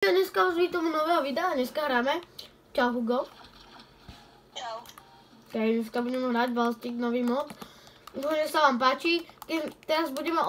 Dneska vás vítam u nového videa, dneska hráme. Čau Hugo. Čau. Dneska budeme hrať Balstic, nový mod. Dúfam, že sa vám páči. Teraz budeme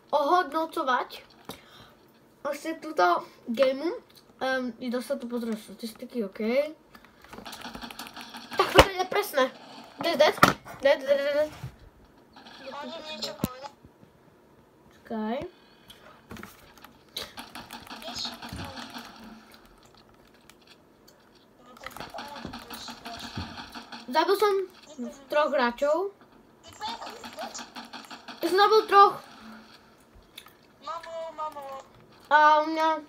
ohodnocovať vlastne túto gameu. Dá sa tu pozrieť statistiky, OK. Tak to je presné. Dead. Môžem niečo povedať? Čakaj. Zabil som 3 hráčov. Ja som zabil 3. Mamo. A u mňa...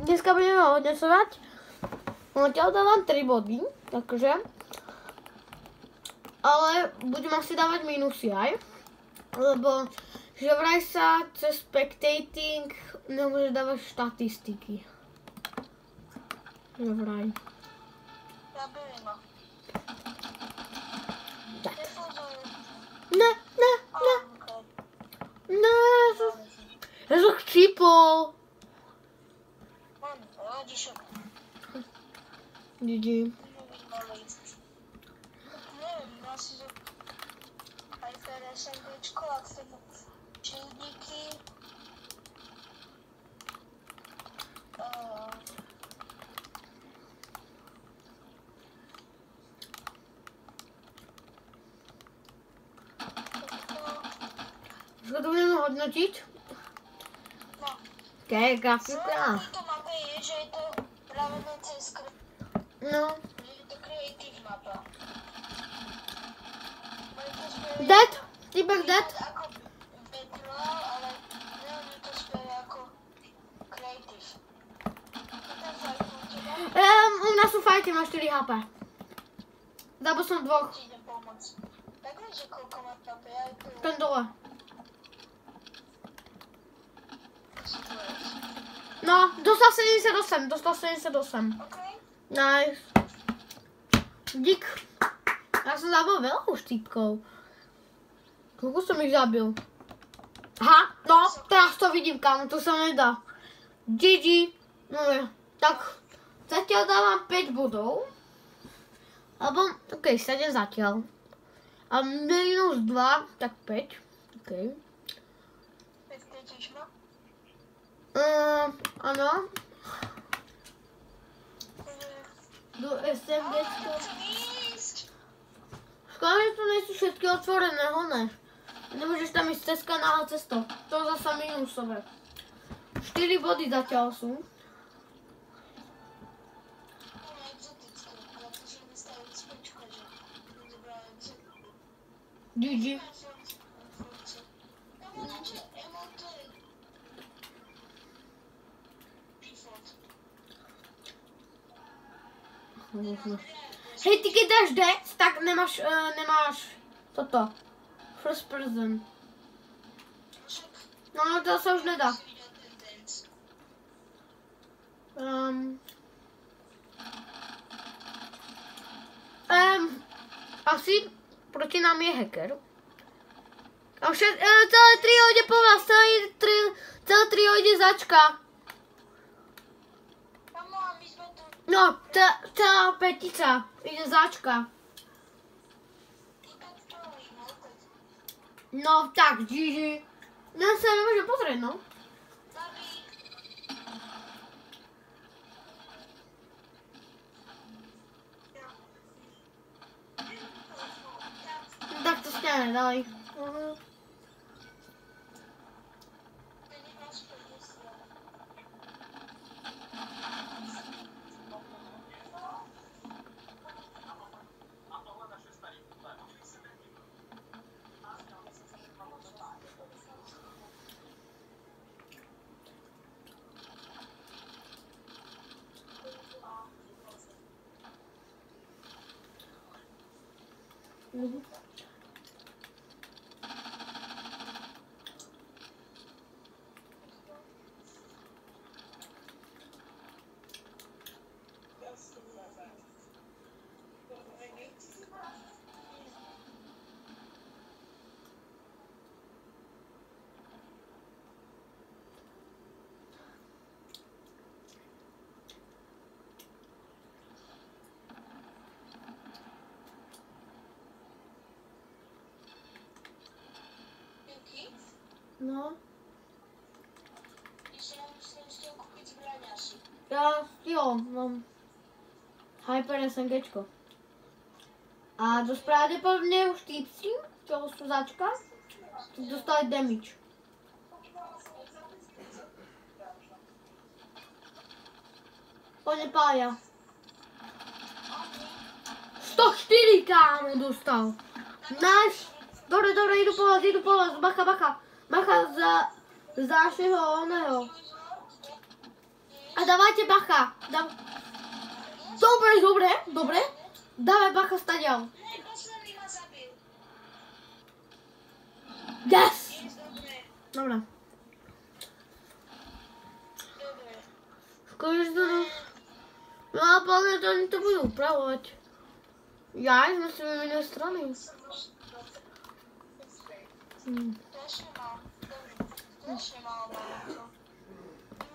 Dneska budeme hodnocovať. Odtiaľ dávam 3 body, takže. Ale budem asi dávať minusy aj. Lebo že vraj sa cez spectating nemôže dávať štatistiky. Že vraj. Zabili ma. Tak. Nefuzujú. Ne. Ja som chcípol. Rodičok. GG. Neviem, asi to... Aj SMGčko, a k tomu šildíky. Čo to budeme hodnotiť? No. Okej, grafika. Zelený to mape je, že je to práve na CS. No. Že je to creative mapa. Dead? Typek dead? Ako Petro, ale oni to spievajú ako creative. Ten fight u teba? U nás sú fajty, má 4 HP. Zabil som 2. Ti idem pomôcť. Tak vieš, že koľko má mapy, aj tu. Ten dole. No, dostal 78. OK? Nice. Dík. Ja som zabil veľa už týpkov. Koľko som ich zabil? Aha, no, teraz to vidím, kámo, to sa nedá. GG. No ja, tak, zatiaľ dávam 5 bodov. Alebo, OK, 7 zatiaľ. A minus 2, tak 5. OK. Cítiš ma? Áno. Do SMGčka. Škoda, že tu nie sú všetky otvorené, honé. Nemôžeš tam ísť cez kanál a cesto. To zasa minusové. 4 body zatiaľ sú. GG. Hej, ty keď dáš death, tak nemáš toto. First person. No, to sa už nedá. Asi proti nám je hacker. A celé trio ide po vás, celé trio ide začka. No, celá petica ide začka. No, tak, GG. Ja sa nemôžem pozrieť, no. Tak to ste nedali. No. Ešte nám musím s tým kúpiť zbrania asi. Jo, mám Hyper SMGčko. A dosť pravdepodobne už týpci, čo sú začka, dostali damage. Poďme pája. 104 kámo dostal. Nice. Dobre, idú po vás, bacha. Bacha za našeho oného. A dávajte bacha. Dobre. Dávaj bacha stadiaľ. Posledný ma zabil. Yes! Dobre. Škoda, že to... No a plne to oni to budú upravovať. Ja sme si vymenili strany. Strašne málo máme to.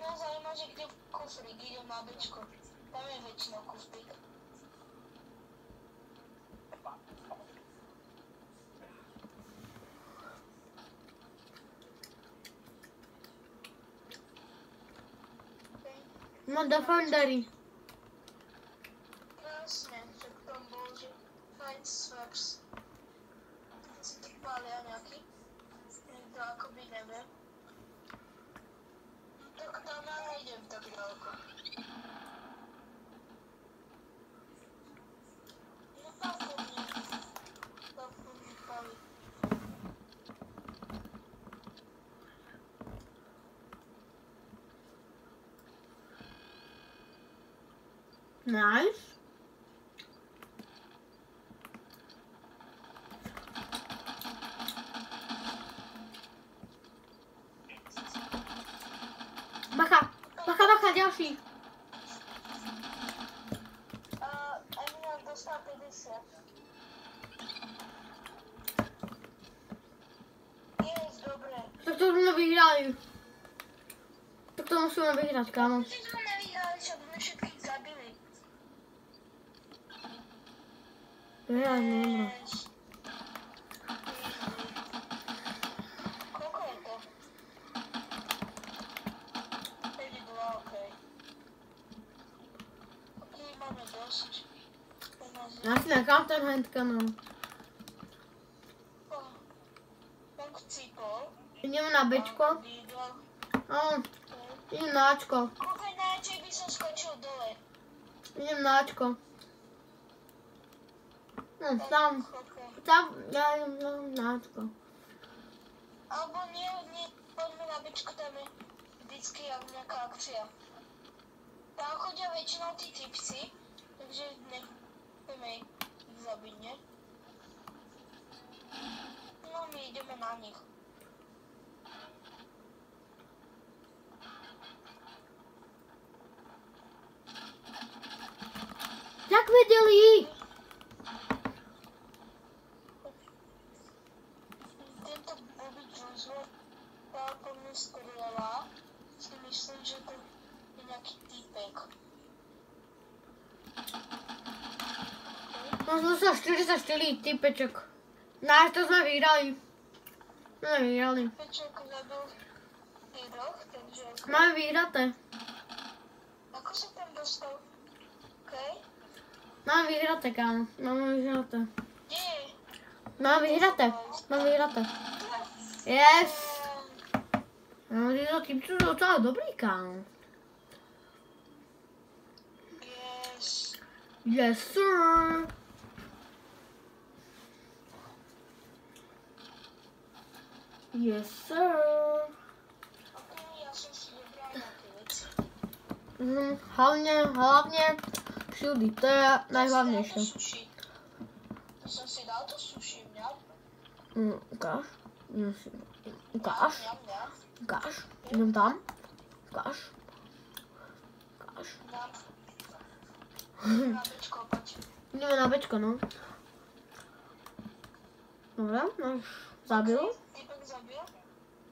Mňa zaujíma, že kde kufrík, idem na bečko. Tam je väčšinou kufrík. No Defendery. Krásne, že tam bol, že fajn swaps. Si tu pália nejaký? Niekto akoby nevie. Tak tam ja nejdem tak ďaleko. No tam chodí páli. Nice. Bacha, ďalší. Emilian dostal 50. Yes, dobre. Tak to sme vyhrali. Tak to musíme vyhrať, kámo. Ty sme nevyhrali, čo by sme všetkých zabili. Vyhrali, no. Yes. Koľko je to? 5-2, okej. Okej, máme dosť. Ja si nechám ten handkanál. Tak cípol. Ideme na Bčko. Idem na Ačko. Koľko najradšej by som skočil dole? Idem na Ačko. No, tam, ja idem na Ačko. Alebo nie, poďme na Bčko, tam je vždycky nejaká akcia. Tam chodia väčšinou tí tipsy, takže nechceme ich zabiť, nie? No, my ideme na nich. Jak vedeli? Tento blbý Joshua dal po mne strieľa. Si myslím, že to je nejaký týpek. Možno sa 44 typeček. Náš to sme vyhrali. Peček zabil týroch, takže... Máme vyhraté. Ako sa tam dostal? Okej? Máme vyhraté, kámo. Máme vyhraté. Nie. Máme vyhraté. Yes! No, títo typci sú docela dobrý, kámo. Yes. Yes, sir. Yes, sir. Okej, ja som si vybral nejaké veci. Hlavne šieldy, to je najhlavnejšie. To som si dal to sushi, mňa? Ukáž. Ukáž. Mňa. Idem tam. Ukáž. Na bečko, poď. Ideme na Bčko, no. Dobre, náš zabil. Týpek zabil?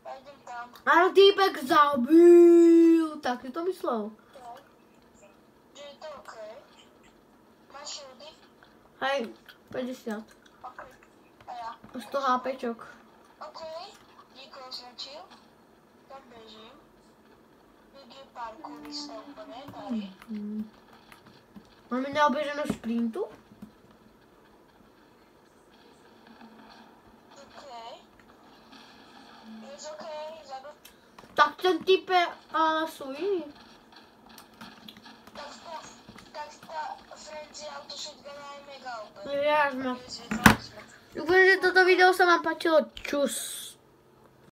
Ja idem tam. Áno, týpek zabil. Tak si to myslel. Že je to okej. Máš šieldy? Hej, 50. Okej. A ja? 100 HPčok. Okej. nikoho označil. Tam bežím. Kde je parkour, výstavba, ne? Tady. Máme neoběženou sprintu? Jest okej, Tak ten typ je svůj. tak ta Frenzy Auto Shotguna je mega OP. Já jsme. Zvěděli jsme. Doufám, že toto video se vám páčilo. Čus.